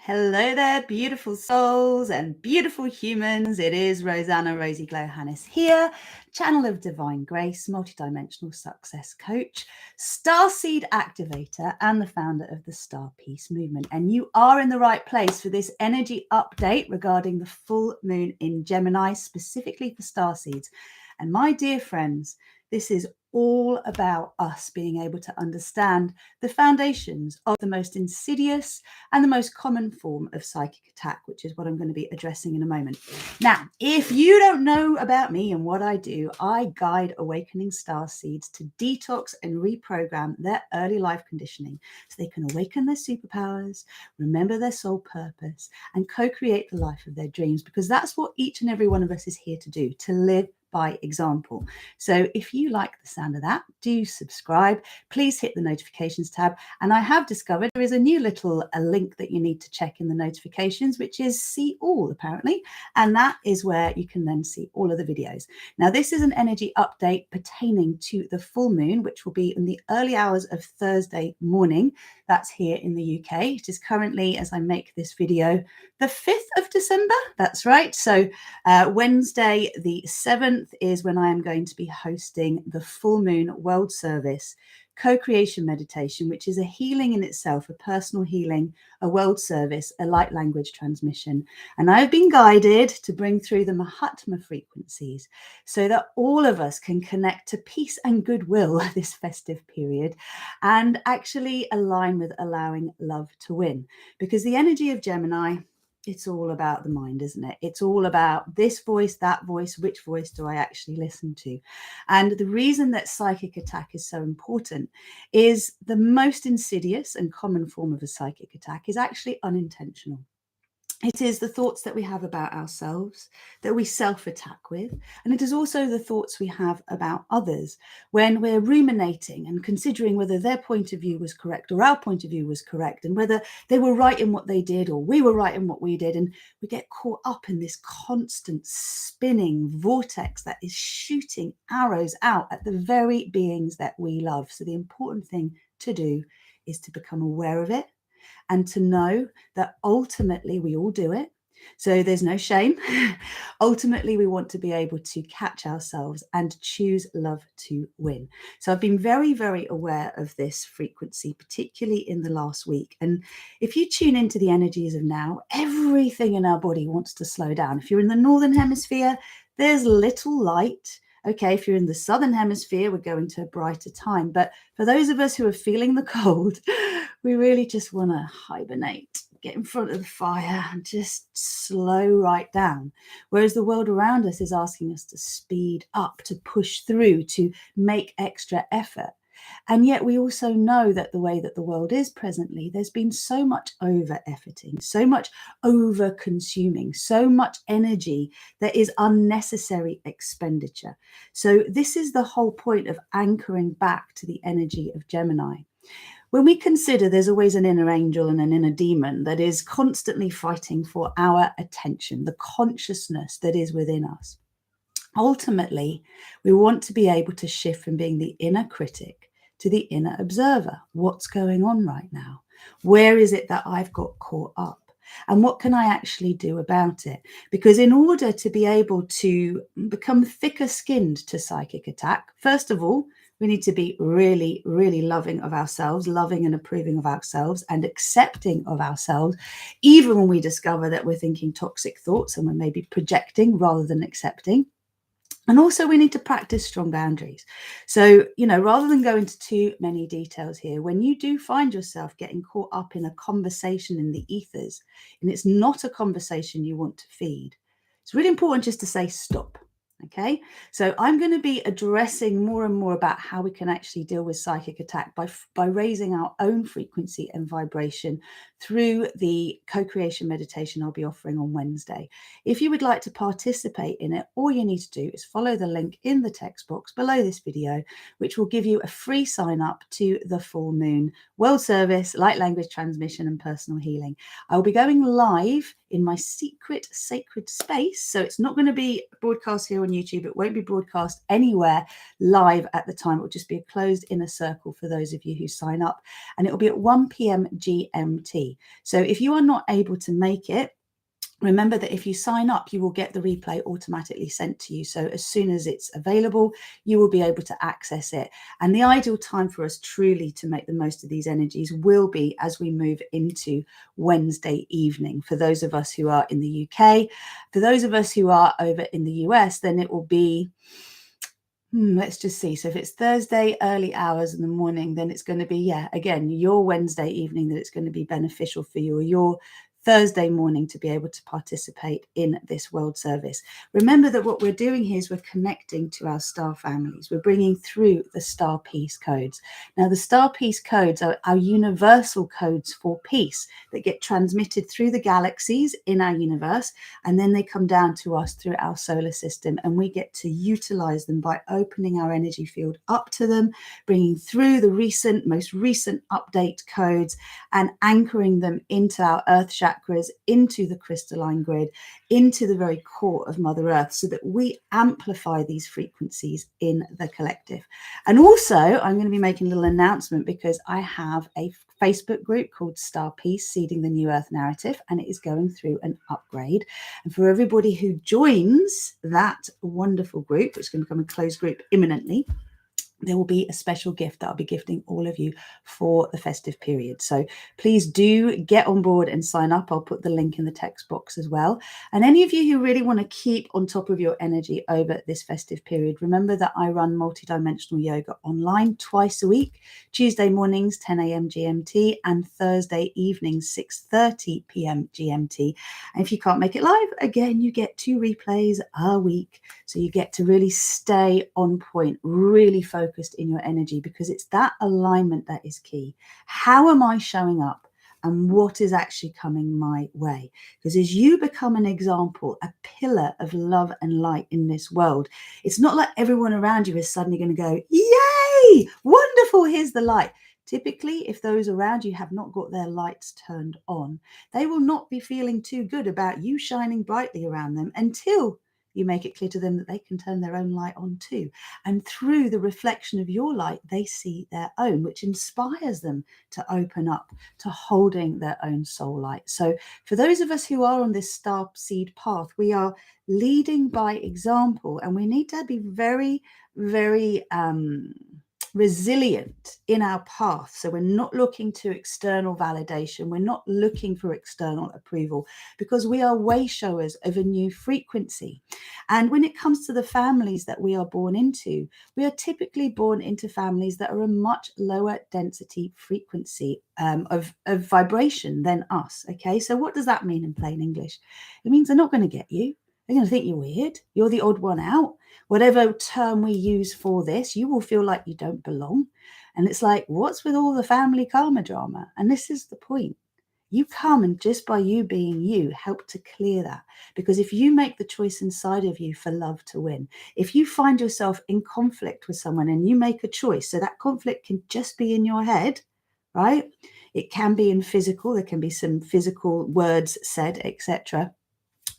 Hello there, beautiful souls and beautiful humans. It is Rosanna Rosie Glow Hannis here, channel of divine grace, multidimensional success coach, StarSeed activator, and the founder of the StarPeace movement. And you are in the right place for this energy update regarding the full moon in Gemini, specifically for starseeds. And my dear friends, this is all about us being able to understand the foundations of the most insidious and the most common form of psychic attack, which is what I'm going to be addressing in a moment. Now, if you don't know about me and what I do, I guide awakening starseeds to detox and reprogram their early life conditioning so they can awaken their superpowers, remember their soul purpose, and co-create the life of their dreams, because that's what each and every one of us is here to do, to live by example. So if you like the sound of that, do subscribe. Please hit the notifications tab. And I have discovered there is a new little link that you need to check in the notifications, which is see all apparently. And that is where you can then see all of the videos. Now, this is an energy update pertaining to the full moon, which will be in the early hours of Thursday morning. That's here in the UK. It is currently, as I make this video, the 5th of December. That's right. So Wednesday, the 7th is when I am going to be hosting the Full Moon World Service Co-Creation Meditation, which is a healing in itself, a personal healing, a world service, a light language transmission. And I've been guided to bring through the Mahatma frequencies so that all of us can connect to peace and goodwill this festive period and actually align with allowing love to win. Because the energy of Gemini, it's all about the mind, isn't it? It's all about this voice, that voice, which voice do I actually listen to? And the reason that psychic attack is so important is the most insidious and common form of a psychic attack is actually unintentional. It is the thoughts that we have about ourselves that we self-attack with. And it is also the thoughts we have about others when we're ruminating and considering whether their point of view was correct or our point of view was correct, and whether they were right in what they did or we were right in what we did. And we get caught up in this constant spinning vortex that is shooting arrows out at the very beings that we love. So the important thing to do is to become aware of it, and to know that ultimately we all do it. So there's no shame. Ultimately, we want to be able to catch ourselves and choose love to win. So I've been very, very aware of this frequency, particularly in the last week. And if you tune into the energies of now, everything in our body wants to slow down. If you're in the Northern Hemisphere, there's little light. Okay, if you're in the Southern Hemisphere, we're going to a brighter time. But for those of us who are feeling the cold, we really just want to hibernate, get in front of the fire and just slow right down. Whereas the world around us is asking us to speed up, to push through, to make extra effort. And yet we also know that the way that the world is presently, there's been so much over-efforting, so much over-consuming, so much energy that is unnecessary expenditure. So this is the whole point of anchoring back to the energy of Gemini. When we consider there's always an inner angel and an inner demon that is constantly fighting for our attention, the consciousness that is within us. Ultimately, we want to be able to shift from being the inner critic to the inner observer. What's going on right now? Where is it that I've got caught up? And what can I actually do about it? Because in order to be able to become thicker skinned to psychic attack, first of all, we need to be really, really loving of ourselves, loving and approving of ourselves and accepting of ourselves, even when we discover that we're thinking toxic thoughts and we're maybe projecting rather than accepting. And also we need to practice strong boundaries. So, rather than go into too many details here, when you do find yourself getting caught up in a conversation in the ethers, and it's not a conversation you want to feed, it's really important just to say stop. Okay, so I'm going to be addressing more and more about how we can actually deal with psychic attack by raising our own frequency and vibration through the co-creation meditation I'll be offering on Wednesday. If you would like to participate in it, all you need to do is follow the link in the text box below this video, which will give you a free sign up to the Full Moon World Service, Light Language Transmission and Personal Healing. I'll be going live in my secret sacred space, so it's not going to be broadcast here on on YouTube. It won't be broadcast anywhere live at the time. It will just be a closed inner circle for those of you who sign up, and it will be at 1 p.m. GMT. So if you are not able to make it, remember that if you sign up, you will get the replay automatically sent to you. So as soon as it's available, you will be able to access it. And the ideal time for us truly to make the most of these energies will be as we move into Wednesday evening. For those of us who are in the UK, for those of us who are over in the US, then it will be, let's just see. So if it's Thursday early hours in the morning, then it's going to be, again, your Wednesday evening that it's going to be beneficial for you, or your Thursday morning to be able to participate in this world service. Remember that what we're doing here is we're connecting to our star families. We're bringing through the StarPeace codes. Now, the StarPeace codes are our universal codes for peace that get transmitted through the galaxies in our universe, and then they come down to us through our solar system, and we get to utilize them by opening our energy field up to them, bringing through the most recent update codes, and anchoring them into our earth chakras, into the crystalline grid, into the very core of Mother Earth, so that we amplify these frequencies in the collective. And also, I'm going to be making a little announcement because I have a Facebook group called StarPeace Seeding the New Earth Narrative, and it is going through an upgrade. And for everybody who joins that wonderful group, which is going to become a closed group imminently, there will be a special gift that I'll be gifting all of you for the festive period. So please do get on board and sign up. I'll put the link in the text box as well. And any of you who really want to keep on top of your energy over this festive period, remember that I run multidimensional yoga online twice a week, Tuesday mornings, 10 a.m. GMT, and Thursday evenings, 6:30 p.m. GMT. And if you can't make it live, again, you get 2 replays a week. So you get to really stay on point, really focused in your energy, because it's that alignment that is key. How am I showing up, and what is actually coming my way? Because as you become an example, a pillar of love and light in this world, it's not like everyone around you is suddenly going to go, yay, wonderful, here's the light. Typically, if those around you have not got their lights turned on, they will not be feeling too good about you shining brightly around them until you make it clear to them that they can turn their own light on too. And through the reflection of your light, they see their own, which inspires them to open up to holding their own soul light. So for those of us who are on this StarSeed path, we are leading by example, and we need to be very, very resilient in our path. So we're not looking to external validation. We're not looking for external approval, because we are way showers of a new frequency. And when it comes to the families that we are born into, we are typically born into families that are a much lower density frequency of vibration than us. Okay, so what does that mean in plain English? It means they're not going to get you. They're going to think you're weird. You're the odd one out. Whatever term we use for this, you will feel like you don't belong. And it's like, what's with all the family karma drama? And this is the point. You come, and just by you being you, help to clear that. Because if you make the choice inside of you for love to win, if you find yourself in conflict with someone and you make a choice, so that conflict can just be in your head, right? It can be in physical, there can be some physical words said, etc.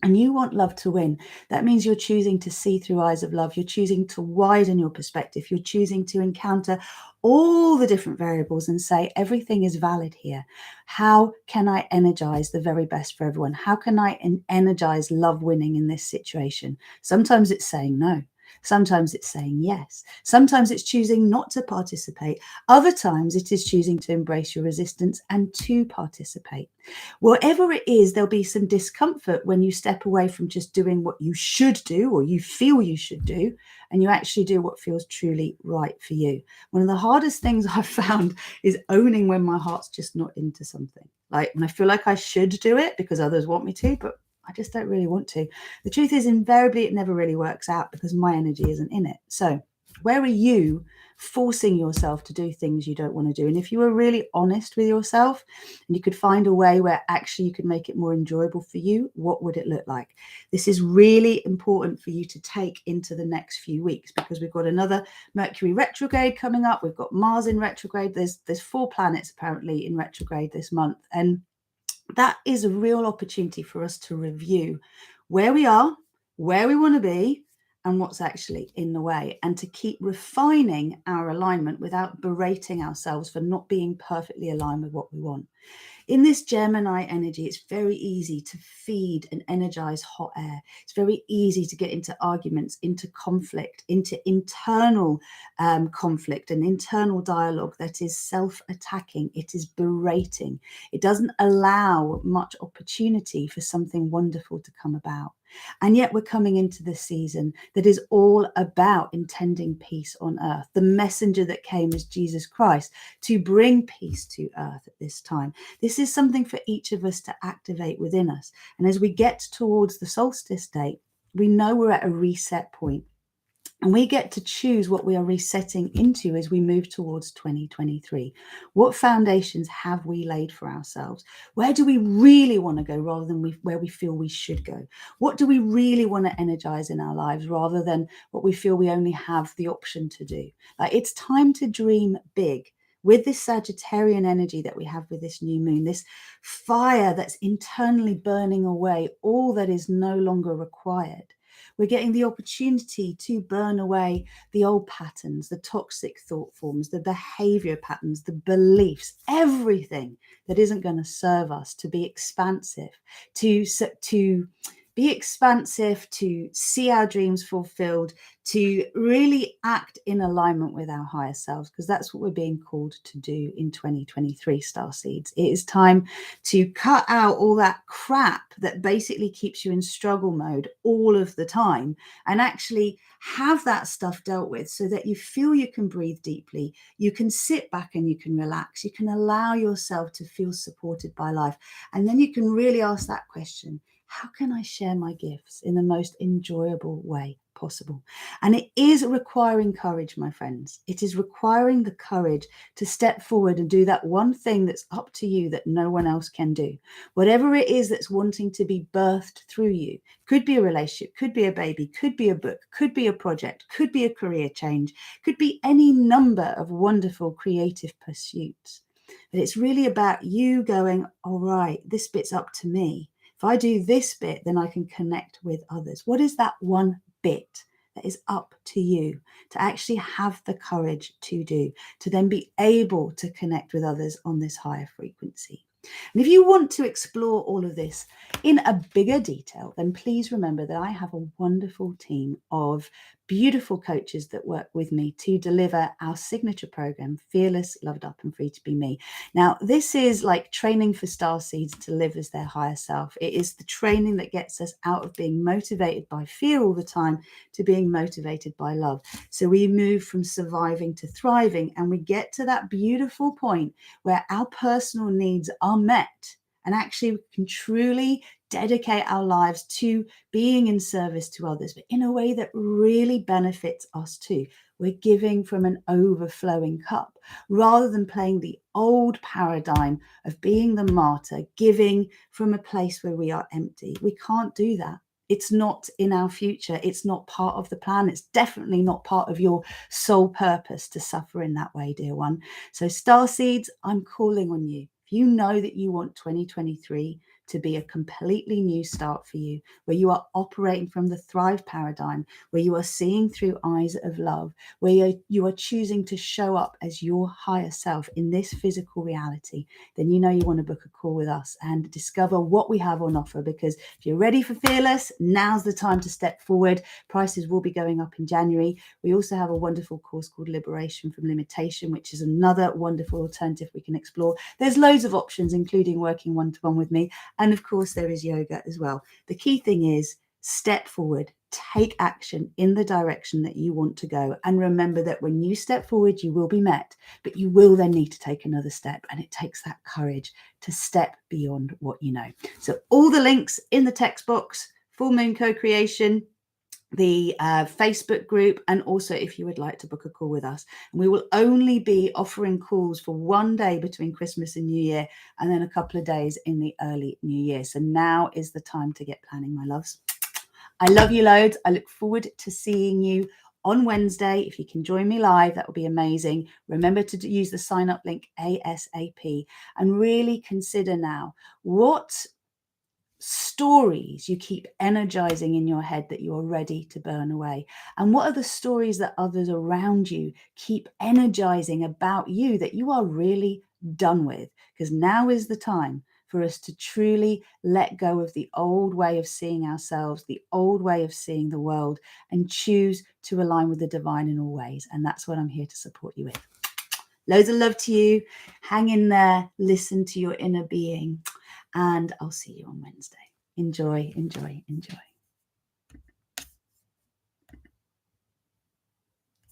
And you want love to win. That means you're choosing to see through eyes of love. You're choosing to widen your perspective. You're choosing to encounter all the different variables and say, everything is valid here. How can I energize the very best for everyone? How can I energize love winning in this situation? Sometimes it's saying no. Sometimes it's saying yes. Sometimes it's choosing not to participate. Other times it is choosing to embrace your resistance and to participate. Whatever it is, there'll be some discomfort when you step away from just doing what you should do or you feel you should do, and you actually do what feels truly right for you. One of the hardest things I've found is owning when my heart's just not into something. Like when I feel like I should do it because others want me to, but I just don't really want to. The truth is, invariably, it never really works out because my energy isn't in it. So where are you forcing yourself to do things you don't want to do? And if you were really honest with yourself and you could find a way where actually you could make it more enjoyable for you, what would it look like? This is really important for you to take into the next few weeks, because we've got another Mercury retrograde coming up. We've got Mars in retrograde. There's 4 planets apparently in retrograde this month. And that is a real opportunity for us to review where we are, where we want to be, and what's actually in the way, and to keep refining our alignment without berating ourselves for not being perfectly aligned with what we want. In this Gemini energy, it's very easy to feed and energize hot air. It's very easy to get into arguments, into conflict, into internal conflict and internal dialogue that is self-attacking. It is berating. It doesn't allow much opportunity for something wonderful to come about. And yet we're coming into this season that is all about intending peace on earth. The messenger that came as Jesus Christ to bring peace to earth at this time. This is something for each of us to activate within us. And as we get towards the solstice date, we know we're at a reset point. And we get to choose what we are resetting into as we move towards 2023. What foundations have we laid for ourselves? Where do we really want to go rather than where we feel we should go? What do we really want to energize in our lives rather than what we feel we only have the option to do? Like, it's time to dream big. With this Sagittarian energy that we have with this new moon, this fire that's internally burning away all that is no longer required. We're getting the opportunity to burn away the old patterns, the toxic thought forms, the behavior patterns, the beliefs, everything that isn't going to serve us, to be expansive, to be expansive, to see our dreams fulfilled, to really act in alignment with our higher selves, because that's what we're being called to do in 2023, Starseeds. It is time to cut out all that crap that basically keeps you in struggle mode all of the time, and actually have that stuff dealt with so that you feel you can breathe deeply, you can sit back and you can relax, you can allow yourself to feel supported by life. And then you can really ask that question: how can I share my gifts in the most enjoyable way possible? And it is requiring courage, my friends. It is requiring the courage to step forward and do that one thing that's up to you that no one else can do. Whatever it is that's wanting to be birthed through you. Could be a relationship, could be a baby, could be a book, could be a project, could be a career change, could be any number of wonderful creative pursuits. But it's really about you going, all right, this bit's up to me. If I do this bit, then I can connect with others. What is that one bit that is up to you to actually have the courage to do, to then be able to connect with others on this higher frequency? And if you want to explore all of this in a bigger detail, then please remember that I have a wonderful team of beautiful coaches that work with me to deliver our signature program, Fearless, Loved Up and Free to Be Me. Now, this is like training for starseeds to live as their higher self. It is the training that gets us out of being motivated by fear all the time to being motivated by love. So we move from surviving to thriving, and we get to that beautiful point where our personal needs are met, and actually we can truly dedicate our lives to being in service to others, but in a way that really benefits us too. We're giving from an overflowing cup rather than playing the old paradigm of being the martyr, giving from a place where we are empty. We can't do that. It's not in our future. It's not part of the plan. It's definitely not part of your soul purpose to suffer in that way, dear one. So starseeds, I'm calling on you. If you know that you want 2023 to be a completely new start for you, where you are operating from the Thrive paradigm, where you are seeing through eyes of love, where you are choosing to show up as your higher self in this physical reality, then you know you want to book a call with us and discover what we have on offer. Because if you're ready for Fearless, now's the time to step forward. Prices will be going up in January. We also have a wonderful course called Liberation from Limitation, which is another wonderful alternative we can explore. There's loads of options, including working one-to-one with me. And of course, there is yoga as well. The key thing is step forward, take action in the direction that you want to go. And remember that when you step forward, you will be met, but you will then need to take another step. And it takes that courage to step beyond what you know. So all the links in the text box, Full Moon Co-Creation, the Facebook group, and also if you would like to book a call with us. And we will only be offering calls for one day between Christmas and New Year, and then a couple of days in the early New Year. So now is the time to get planning, my loves. I love you loads. I look forward to seeing you on Wednesday. If you can join me live, that would be amazing. Remember to use the sign up link ASAP, and really consider now, what stories you keep energizing in your head that you're ready to burn away? And what are the stories that others around you keep energizing about you that you are really done with? Because now is the time for us to truly let go of the old way of seeing ourselves, the old way of seeing the world, and choose to align with the divine in all ways. And that's what I'm here to support you with. Loads of love to you. Hang in there, listen to your inner being, and I'll see you on Wednesday. Enjoy, enjoy, enjoy.